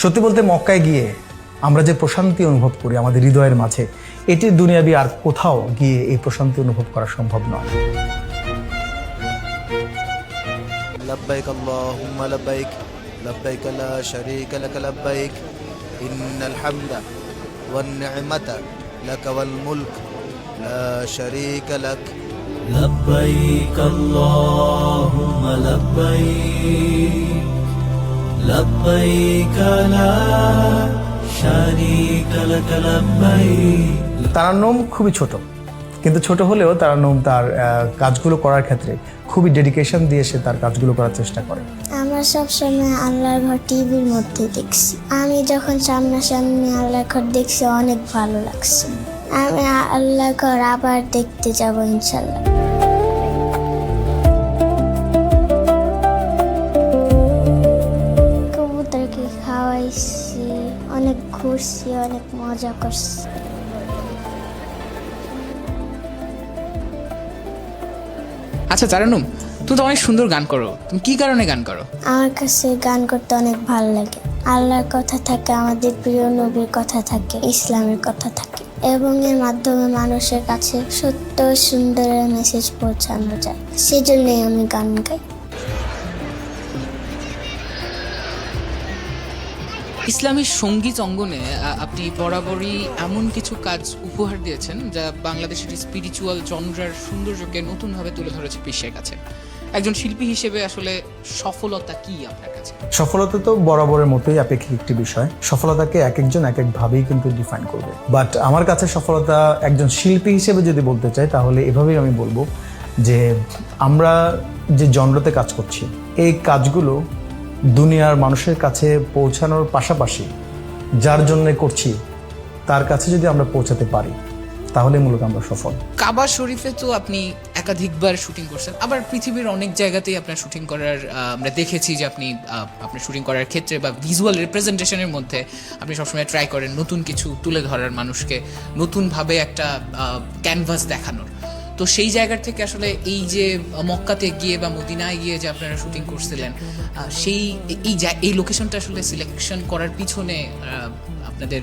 সত্যি বলতে মক্কায় গিয়ে আমরা যে প্রশান্তি অনুভব করি আমাদের হৃদয়ের মাঝে, এটি দুনিয়াবি আর কোথাও গিয়ে এই প্রশান্তি অনুভব করা সম্ভব নয়। لبيك اللهم لبيك لبيك لا شريك لك لبيك إن الحمد والنعمة لك والملك لا شريك لك لبيك اللهم لبيك لبيك لا شريك لك لبيك। তারান্নুম খুবই ছোট, কিন্তু ছোট হলেও তারান্নুম তার কাজগুলো করার ক্ষেত্রে খুবই ডেডিকেশন দিয়ে সে তার কাজগুলো করার চেষ্টা করে। আমরা সবসময় আল্লাহর ঘর টিভির মধ্যে দেখছি। আমি যখন সামনাসামনি আল্লাহর ঘর দেখছি অনেক ভালো লাগছে। আমি আল্লাহর ঘর আবার দেখতে যাব ইনশাল্লাহ। কবুতরকে খাওয়াইছি, অনেক ঘুরছি, অনেক মজা করছি। আচ্ছা তারান্নুম, তুমি তো অনেক সুন্দর গান করো, তুমি কি কারণে গান করো? আমার কাছে গান করতে অনেক ভালো লাগে। আল্লাহর কথা থাকে, আমাদের প্রিয় নবীর কথা থাকে, ইসলামের কথা থাকে, এবং এর মাধ্যমে মানুষের কাছে সত্য সুন্দরের মেসেজ পৌঁছানো যায়। সেজন্যই আমি গান গাই। ইসলামী সঙ্গীত অঙ্গনে আপনি বরাবরই এমন কিছু কাজ উপহার দিয়েছেন যা বাংলাদেশের স্পিরিচুয়াল জনরার সৌন্দর্যকে নতুনভাবে তুলে ধরেছে বিশ্বের কাছে। একজন শিল্পী হিসেবে আসলে সফলতা কি আপনার কাছে? সফলতা তো বরাবরের মতোই আপেক্ষিক একটি বিষয়। সফলতাকে এক একজন এক একভাবেই কিন্তু ডিফাইন করবে, বাট আমার কাছে সফলতা একজন শিল্পী হিসেবে যদি বলতে চাই তাহলে এভাবেই আমি বলবো যে আমরা যে জনরাতে কাজ করছি এই কাজগুলো দুনিয়ার মানুষের কাছে পৌঁছানোর পাশাপাশি যার জন্য করছি তার কাছে যদি আমরা পৌঁছাতে পারি তাহলে মূলত আমরা সফল। কাবা শরীফে তো আপনি একাধিকবার শুটিং করছেন, আবার পৃথিবীর অনেক জায়গাতেই আপনার শুটিং করার আমরা দেখেছি যে আপনি আপনার শুটিং করার ক্ষেত্রে বা ভিজুয়াল রিপ্রেজেন্টেশনের মধ্যে আপনি সবসময় ট্রাই করেন নতুন কিছু তুলে ধরার, মানুষকে নতুনভাবে একটা ক্যানভাস দেখানোর। তো সেই জায়গা থেকে আসলে এই যে মক্কাতে গিয়ে বা মদিনায় গিয়ে যে আপনারা শুটিং করছিলেন, সেই এই লোকেশনটা আসলে সিলেকশন করার পিছনে আপনাদের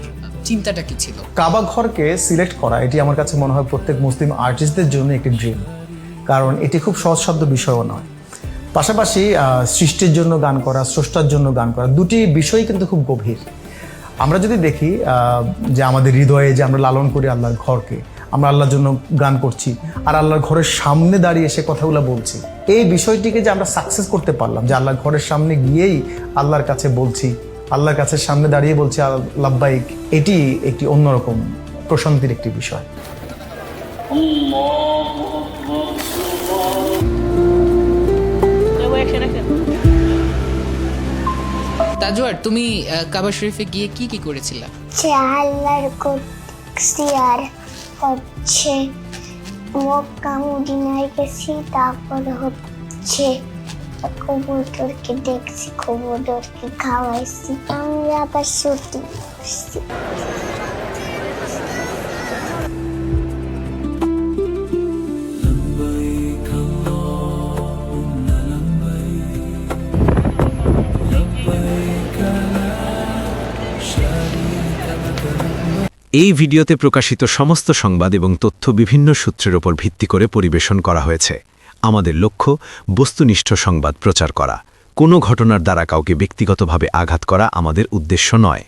চিন্তাটা কি ছিল? কাবা ঘরকে সিলেক্ট করা এটি আমার কাছে মনে হয় প্রত্যেক মুসলিম আর্টিস্টদের জন্য একটি ড্রিম, কারণ এটি খুব সহজসাধ্য বিষয়ও নয়। পাশাপাশি সৃষ্টির জন্য গান করা, স্রষ্টার জন্য গান করা, দুটি বিষয়ই কিন্তু খুব গভীর। আমরা যদি দেখি যে আমাদের হৃদয়ে যে আমরা লালন করি আল্লাহর ঘরকে, আমরা আল্লাহর জন্য গান করছি আর আল্লাহর ঘরের সামনে দাঁড়িয়ে সে কথাগুলো বলছি, এই বিষয়টিকে যে আমরা সাকসেস করতে পারলাম যে আল্লাহর ঘরের সামনে গিয়েই আল্লাহর কাছে বলছি, আল্লাহর কাছে সামনে দাঁড়িয়ে বলছি লাব্বাইক, এটি একটি অন্যরকম প্রশান্তির একটি বিষয়। তাজওয়ার, তুমি কাবা শরীফে গিয়ে কি কি করেছিলে? আল্লাহর করছি আর হচ্ছে মক্কা মদিনায় গেছি, তারপর হচ্ছে কবুতরকে দেখছি, কবুতরকে খাওয়াইছি, আমি আবার শুটিং করছি। এই ভিডিওতে প্রকাশিত সমস্ত সংবাদ এবং তথ্য বিভিন্ন সূত্রের উপর ভিত্তি করে পরিবেশন করা হয়েছে। আমাদের লক্ষ্য বস্তুনিষ্ঠ সংবাদ প্রচার করা। কোনো ঘটনার দ্বারা কাউকে ব্যক্তিগতভাবে আঘাত করা আমাদের উদ্দেশ্য নয়।